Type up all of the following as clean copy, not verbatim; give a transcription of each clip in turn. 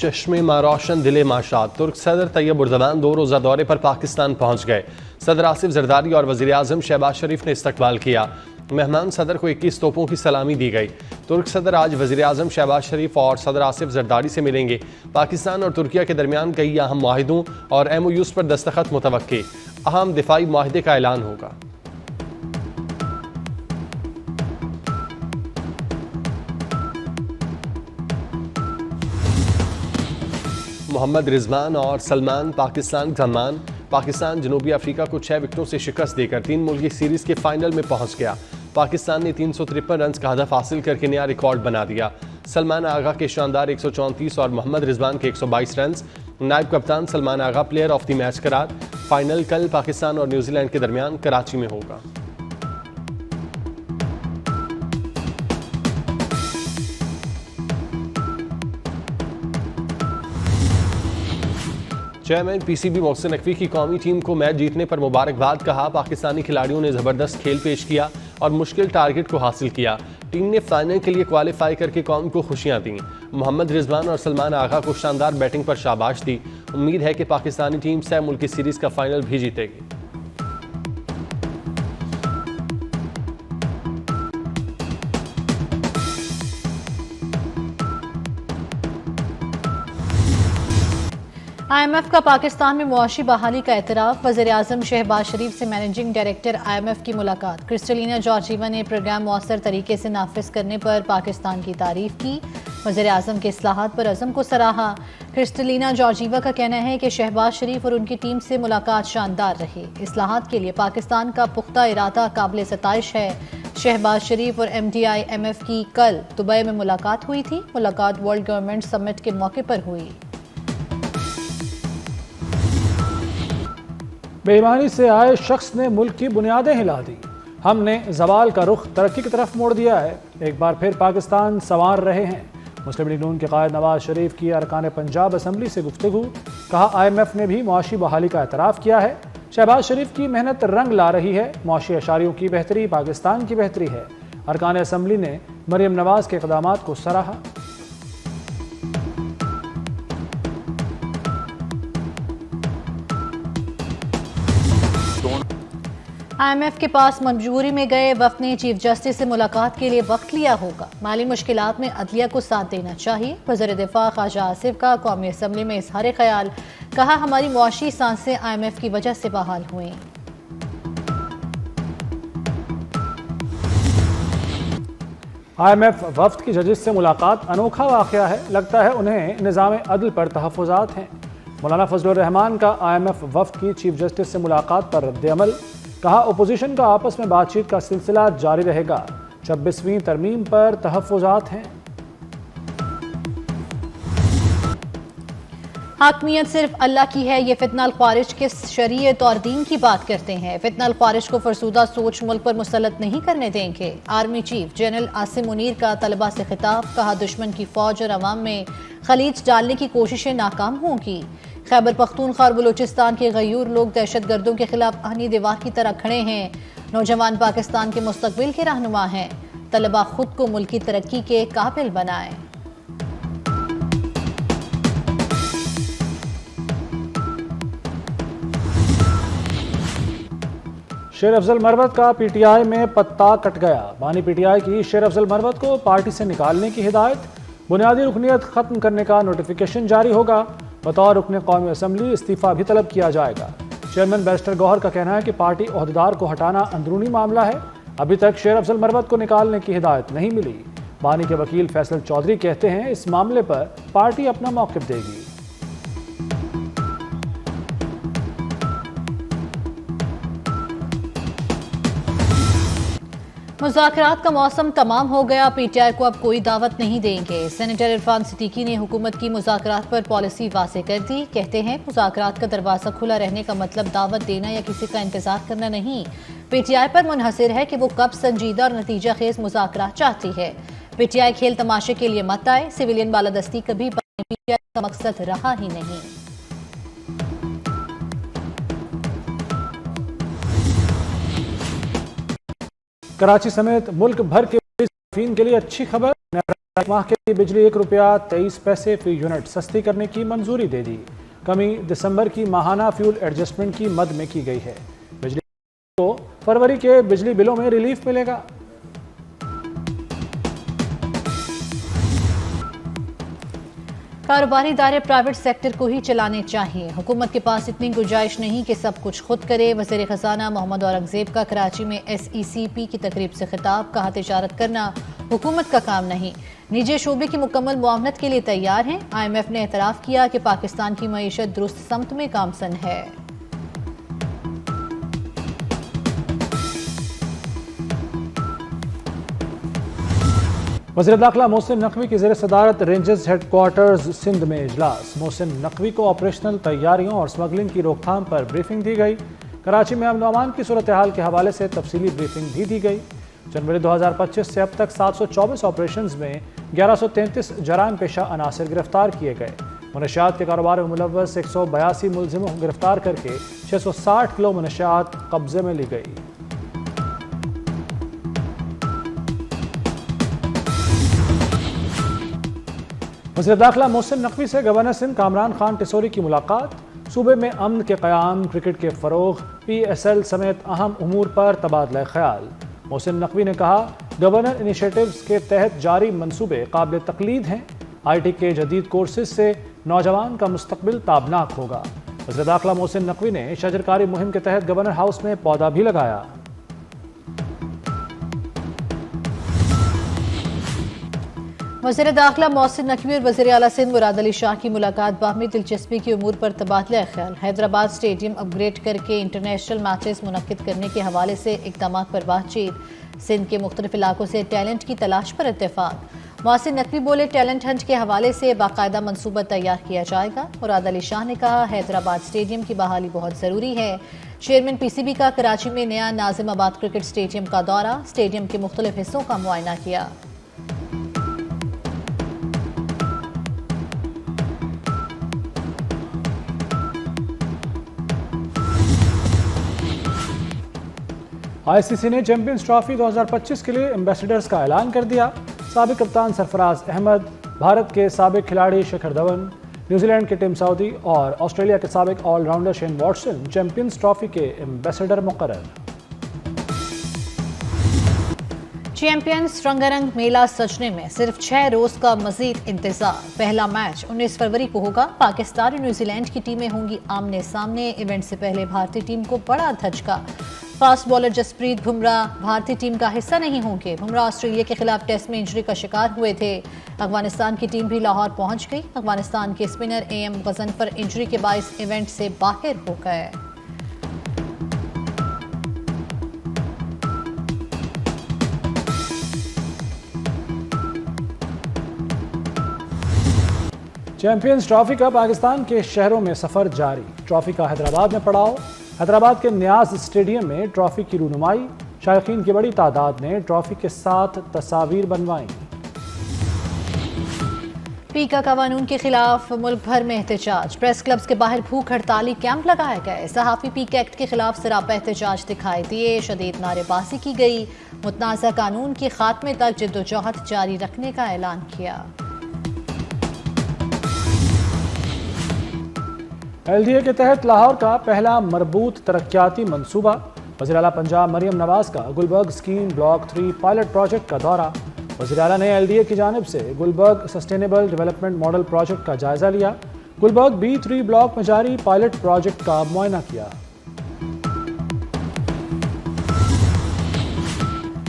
चश्मे मा रोशन दिले माशात। तुर्क सदर तैयब उर्दवान 2 रोज़ा दौरे पर पाकिस्तान पहुंच गए। सदर आसिफ जरदारी और वज़ीर आज़म शहबाज शरीफ ने इस्तकबाल किया। मेहमान सदर को 21 तोपों की सलामी दी गई। तुर्क सदर आज वज़ीर आज़म शहबाज शरीफ और सदर आसिफ जरदारी से मिलेंगे। पाकिस्तान और तुर्किया के दरमियान कई अहम मुआहिदों और MOUs पर दस्तखत मुतवक्की। अहम दिफाई मुआहिदे का ऐलान होगा। मोहम्मद रिजवान और सलमान पाकिस्तान जनूबी अफ्रीका को 6 विकेटों से शिकस्त देकर 3 मुल्की सीरीज के फाइनल में पहुंच गया। पाकिस्तान ने 353 रन का हदफ हासिल करके नया रिकॉर्ड बना दिया। सलमान आगा के शानदार 134 और मोहम्मद रिजवान के 122 रन। नायब कप्तान सलमान आगा प्लेयर ऑफ द मैच करार। फाइनल कल पाकिस्तान और न्यूजीलैंड के दरमियान कराची में होगा। चेयरमैन PCB मोहसिन नकवी की कौमी टीम को मैच जीतने पर मुबारकबाद कहा। पाकिस्तानी खिलाड़ियों ने ज़बरदस्त खेल पेश किया और मुश्किल टारगेट को हासिल किया। टीम ने फाइनल के लिए क्वालिफाई करके कौम को खुशियां दी। मोहम्मद रिजवान और सलमान आगा को शानदार बैटिंग पर शाबाश दी। उम्मीद है कि पाकिस्तानी टीम 6 मुल्की सीरीज का फाइनल भी जीतेगी। IMF का पाकिस्तान में मुआशी बहाली का एतराफ़। वज़ीर आज़म शहबाज शरीफ से मैनेजिंग डायरेक्टर IMF की मुलाकात। क्रिस्टलिना जॉर्जीवा ने प्रोग्राम मौसर तरीके से नाफिज करने पर पाकिस्तान की तारीफ की। वज़ीर आज़म के इस्लाहात पर अज़म को सराहा। क्रिस्टलिना जॉर्जीवा का कहना है कि शहबाज शरीफ और उनकी टीम से मुलाकात शानदार रही। इस्लाहात के लिए पाकिस्तान का पुख्ता इरादा काबिल सताइश है। शहबाज शरीफ और MDI MF की कल दुबई में मुलाकात हुई थी। मुलाकात वर्ल्ड गवर्नमेंट समिट के मौके पर हुई। बेईमानी से आए शख्स ने मुल्क की बुनियादें हिला दी। हमने जवाल का रुख तरक्की की तरफ मोड़ दिया है। एक बार फिर पाकिस्तान संवार रहे हैं। मुस्लिम लीग नून के कायद नवाज शरीफ की अरकान पंजाब असम्बली से गुफ्तगू। कहा IMF ने भी मुआशी बहाली का एतराफ़ किया है। शहबाज शरीफ की मेहनत रंग ला रही है। मुआशी अशारियों की बेहतरी पाकिस्तान की बेहतरी है। अरकान असम्बली ने मरियम नवाज के इक़दामात को सराहा। IMF के पास मंजूरी में गए वफ़द ने चीफ जस्टिस से मुलाकात के लिए वक्त लिया होगा। माली मुश्किलात में अदलिया को साथ देना चाहिए। वज़ीर दिफा ख्वाजा आसिफ का कौमी असम्बली में इजहार ख्याल। कहा हमारी मुआशी सांसें IMF की वजह से बहाल हुई। IMF वफ़द की जजेस से मुलाकात अनोखा वाक़या है। लगता है उन्हें निज़ाम अदल पर तहफ़्फ़ुज़ात हैं। मौलाना फजलुर रहमान का IMF वफ़द की चीफ जस्टिस से मुलाकात पर रद्द-ए-अमल। कहा अपोजिशन का आपस में बातचीत का सिलसिला जारी रहेगा। 26वीं तरमीम पर तहफ़्फ़ुज़ात हैं। हाकमियत सिर्फ अल्लाह की है, ये फितनल ख्वारिज के शरीयत और दीन की बात करते हैं। फितनल ख्वारिज को फरसूदा सोच मुल्क पर मुसल्लत नहीं करने देंगे। Army chief general Asim Munir का तलबा से खिताब। कहा दुश्मन की फौज और अवाम में खलीज डालने की कोशिशें नाकाम होंगी। खैबर पख्तूनख्वा और बलूचिस्तान के गयूर लोग दहशत गर्दों के खिलाफ आहनी दीवार की तरह खड़े हैं। नौजवान पाकिस्तान के मुस्तकबिल के रहनुमा हैं। तलबा खुद को मुल्क की तरक्की के काबिल बनाएं। शेर अफजल मरवत का PTI में पत्ता कट गया। बानी PTI की शेर अफजल मरवत को पार्टी से निकालने की हिदायत। बुनियादी रुकनीत खत्म करने का नोटिफिकेशन जारी होगा। बतौर रुकने कौमी असम्बली इस्तीफा भी तलब किया जाएगा। चेयरमैन बैरिस्टर गौहर का कहना है कि पार्टी ओहदेदार को हटाना अंदरूनी मामला है। अभी तक शेर अफजल मरवत को निकालने की हिदायत नहीं मिली। बानी के वकील फैसल चौधरी कहते हैं इस मामले पर पार्टी अपना मौक़िफ़ देगी। मुज़ाकरात का मौसम तमाम हो गया। PTI को अब कोई दावत नहीं देंगे। सेनेटर इरफान सिद्दीकी ने हुकूमत की मुज़ाकरात पर पॉलिसी वाज़ेह कर दी। कहते हैं मुज़ाकरात का दरवाज़ा खुला रहने का मतलब दावत देना या किसी का इंतजार करना नहीं। PTI पर मुनहसिर है कि वो कब संजीदा और नतीजा खेज मुज़ाकरात चाहती है। PTI खेल तमाशे के लिए मत आए। सिविलियन बालादस्ती कभी PTI का मकसद रहा ही नहीं। कराची समेत मुल्क भर के के लिए अच्छी खबर। माह के लिए बिजली ₹1.23 फी यूनिट सस्ती करने की मंजूरी दे दी। कमी दिसंबर की माहाना फ्यूल एडजस्टमेंट की मद में की गई है। बिजली को फरवरी के बिजली बिलों में रिलीफ मिलेगा। कारोबारी इदारे प्राइवेट सेक्टर को ही चलाने चाहिए। हुकूमत के पास इतनी गुंजाइश नहीं कि सब कुछ खुद करे। वज़ीर ख़ज़ाना मोहम्मद औरंगज़ेब का कराची में SECP की तकरीब से खिताब। कहा तिजारत करना हुकूमत का काम नहीं, निजी शोबे की मुकम्मल मुआवनत के लिए तैयार हैं। IMF ने एतराफ़ किया कि पाकिस्तान की मईशत दुरुस्त समत में गामसन है। वज़ीर दाखिला मोहसिन नकवी की ज़ेर सदारत रेंजर्स हेडक्वार्टर्स सिंध में इजलास। मोहसिन नकवी को ऑपरेशनल तैयारियों और स्मगलिंग की रोकथाम पर ब्रीफिंग दी गई। कराची में अमन अमान की सूरत हाल के हवाले से तफसीली ब्रीफिंग भी दी गई। जनवरी 2025 से अब तक 724 ऑपरेशंस में 1133 जराइम पेशा अनासर गिरफ्तार किए गए। मनशियात के कारोबार में मुलव्वस 182 मुलजिमों को गिरफ्तार करके 660 किलो मनशियात कब्जे में ली गई। वज़ीर दाखिला मोहसिन नकवी से गवर्नर सिंध कामरान खान टिसोरी की मुलाकात। सूबे में अमन के क़याम, क्रिकेट के फ़रोग़, PSL समेत अहम उमूर पर तबादला ख्याल। मोहसिन नकवी ने कहा, गवर्नर इनिशिएटिव्स के तहत जारी मंसूबे काबिल तकलीद हैं। IT के जदीद कोर्सेज से नौजवान का मुस्तकबिल ताबनाक होगा। वज़ीर दाखिला मोहसिन नकवी ने शजरकारी मुहिम के तहत गवर्नर हाउस में पौधा भी लगाया। वज़ीर दाखिला मोहसिन नकवी और वज़ीर आला सिंध मुराद अली शाह की मुलाकात। बाहमी दिलचस्पी की उमूर पर तबादला ख्याल। हैदराबाद स्टेडियम अपग्रेड करके इंटरनेशनल मैचेस मुनक्किद करने के हवाले से इक़दाम पर बातचीत। सिंध के मुख्तलिफ इलाकों से टैलेंट की तलाश पर इत्तेफाक। मोहसिन नकवी बोले, टैलेंट हंट के हवाले से बाकायदा मनसूबा तैयार किया जाएगा। मुराद अली शाह ने कहा, हैदराबाद स्टेडियम की बहाली बहुत ज़रूरी है। चेयरमैन PCB का कराची में नया नाजिमाबाद क्रिकेट स्टेडियम का दौरा। स्टेडियम के मुख्तलिफ हिस्सों का मुआयना किया। ICC ने चैंपियंस ट्रॉफी 2025 के लिए एम्बेसडर्स का ऐलान कर दिया। साबिक कप्तान सरफराज अहमद, भारत के साबिक खिलाड़ी शिखर धवन, न्यूजीलैंड के टिम साउदी और ऑस्ट्रेलिया के साबिक allrounder Shane Watson Champions Trophy के एम्बेसडर मुकर्रर। चैंपियंस रंगारंग मेला सजने में सिर्फ 6 रोज का मजीद इंतजार। पहला मैच 19 फरवरी को होगा। पाकिस्तान और न्यूजीलैंड की टीमें होंगी आमने सामने। इवेंट से पहले भारतीय टीम को बड़ा धचका। फास्ट बॉलर जसप्रीत बुमराह भारतीय टीम का हिस्सा नहीं होंगे। बुमराह ऑस्ट्रेलिया के खिलाफ टेस्ट में इंजरी का शिकार हुए थे। अफगानिस्तान की टीम भी लाहौर पहुंच गई। अफगानिस्तान के स्पिनर AM गजनफर इंजरी के बायस इवेंट से बाहर हो गए। चैंपियंस ट्रॉफी का पाकिस्तान के शहरों में सफर जारी। ट्रॉफी का हैदराबाद में पड़ाव। हैदराबाद के न्याज स्टेडियम में ट्रॉफी की रूनुमाई। शायकीन की बड़ी तादाद ने ट्रॉफी के साथ तस्वीर बनवाई। पीका कानून के खिलाफ मुल्क भर में एहतजाज। प्रेस क्लब्स के बाहर भूख हड़ताली कैंप लगाए गए। सहाफ़ी पीका एक्ट के खिलाफ सरापा एहतजाज दिखाई दिए। शदीद नारेबाजी की गई। मुतनाज़ा कानून के खात्मे तक जद्दोजहद जारी रखने का ऐलान किया। LDA के तहत लाहौर का पहला मरबूत तरक्याती मंसूबा। वज़ीर आला पंजाब मरियम नवाज का Gulberg scheme block 3 pilot project का दौरा। वज़ीर आला ने LDA की जानिब से Gulberg sustainable development model project का जायजा लिया। गुलबर्ग B3 ब्लॉक में जारी पायलट प्रोजेक्ट का मुआयना किया।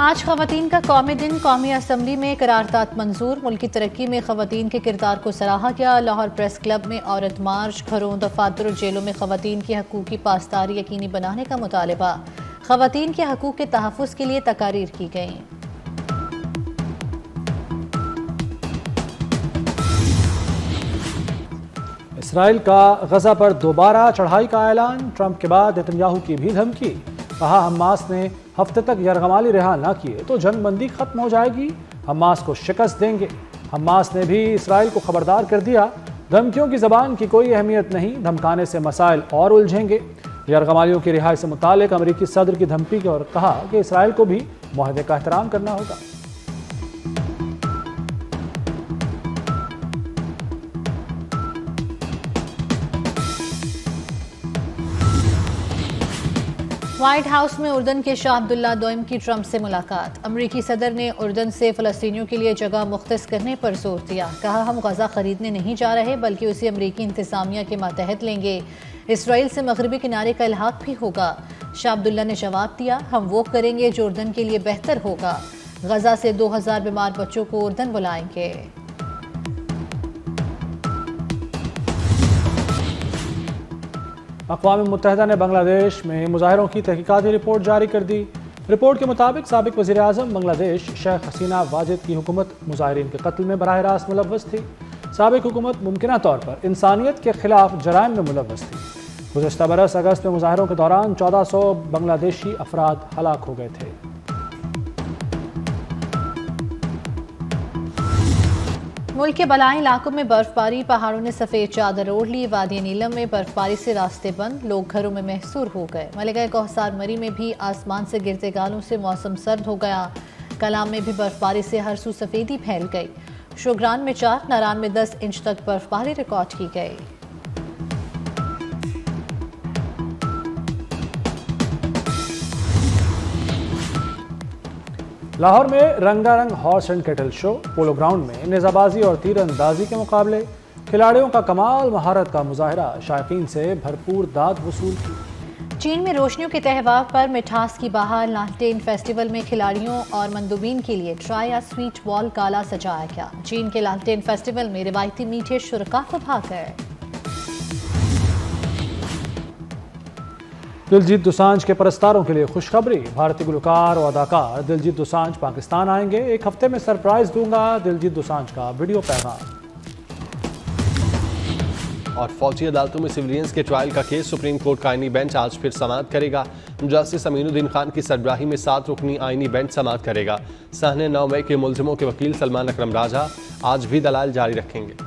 आज ख़वातीन का कौमी दिन। कौमी असम्बली में करारदाद मंजूर। मुल्की तरक्की में ख़वातीन के किरदार को सराहा गया। लाहौर प्रेस क्लब में औरत मार्च। घरों, दफातर और जेलों में ख़वातीन के हकूक़ की पासदारी यकीनी बनाने का मुतालबा। ख़वातीन के हकूक़ के तहफ़्फ़ुज़ के लिए तकारीर की गई। इसराइल का गजा पर दोबारा चढ़ाई का ऐलान। ट्रंप के बाद नेतन्याहू की भी धमकी। कहा, हमास ने हफ्ते तक यरगमाली रिहा न किए तो जंग बंदी खत्म हो जाएगी। हमास को शिकस्त देंगे। हमास ने भी इसराइल को खबरदार कर दिया, धमकियों की जबान की कोई अहमियत नहीं, धमकाने से मसाइल और उलझेंगे। यरगमालियों की रिहाई से मुतालिक अमरीकी सदर की धमकी और कहा कि इसराइल को भी मुआहदे का एहतराम करना होगा। व्हाइट हाउस में उर्दन के शाह अब्दुल्ला दोइम की ट्रंप से मुलाकात। अमरीकी सदर ने उर्दन से फ़लस्तीनियों के लिए जगह मुख्तस करने पर जोर दिया। कहा, हम गजा खरीदने नहीं जा रहे बल्कि उसे अमरीकी इंतज़ामिया के मातहत लेंगे। इसराइल से मगरबी किनारे का इल्हाक भी होगा। शाह अब्दुल्ला ने जवाब दिया, हम वो करेंगे जो उर्दन के लिए बेहतर होगा। गजा से 2000 बीमार बच्चों को उर्दन बुलाएंगे। अक़वाम मुत्तहिदा ने बांग्लादेश में मुजाहिरों की तहकीकाती रिपोर्ट जारी कर दी। रिपोर्ट के मुताबिक साबिक वज़ीर आज़म बांग्लादेश शेख हसीना वाजिद की हुकूमत मुजाहिरीन के कत्ल में बराह रास्त मुलव्वस थी। साबिक हुकूमत मुमकिना तौर पर इंसानियत के खिलाफ जराइम में मुलव्वस थी। गुज़श्ता बरस अगस्त में मुजाहिरों के दौरान 1400 बांग्लादेशी अफराद हलाक हो गए थे। मुल्क के बलाई इलाकों में बर्फबारी, पहाड़ों ने सफ़ेद चादर ओढ़ ली। वादी नीलम में बर्फबारी से रास्ते बंद, लोग घरों में महसूर हो गए। मलिका कौसार मरी में भी आसमान से गिरते गालों से मौसम सर्द हो गया। कलाम में भी बर्फबारी से हर सू सफ़ेदी फैल गई। शोग्रान में 4, नारान में 10 इंच तक बर्फबारी रिकॉर्ड की गई। लाहौर में रंगारंग horse and cattle show, polo ground में नेज़ाबाजी और तीरंदाजी के मुकाबले, खिलाड़ियों का कमाल महारत का मुजाहरा, शायकीन से भरपूर दाद वसूल की। चीन में रोशनियों के त्यौहार पर मिठास की बहार, लालटेन फेस्टिवल में खिलाड़ियों और मंदुबीन के लिए ट्राई या स्वीट बॉल गाला सजाया गया। चीन के लालटेन फेस्टिवल में रिवायती मीठे शुरका भाग गए। दिलजीत दोसांझ के परस्तारों के लिए खुशखबरी, भारतीय गुलकार और अदाकार दिलजीत दोसांझ पाकिस्तान आएंगे। एक हफ्ते में सरप्राइज दूंगा, दिलजीत दोसांझ का वीडियो पैगाम। और फौजी अदालतों में सिविलियंस के ट्रायल का केस, सुप्रीम कोर्ट का आईनी बेंच आज फिर समाअत करेगा। जस्टिस अमीनुद्दीन खान की सरबराही में 7 रुकनी आईनी बेंच समाअत करेगा। सहने 9 मई के मुलजिमों के वकील सलमान अकरम राजा आज भी दलाल जारी रखेंगे।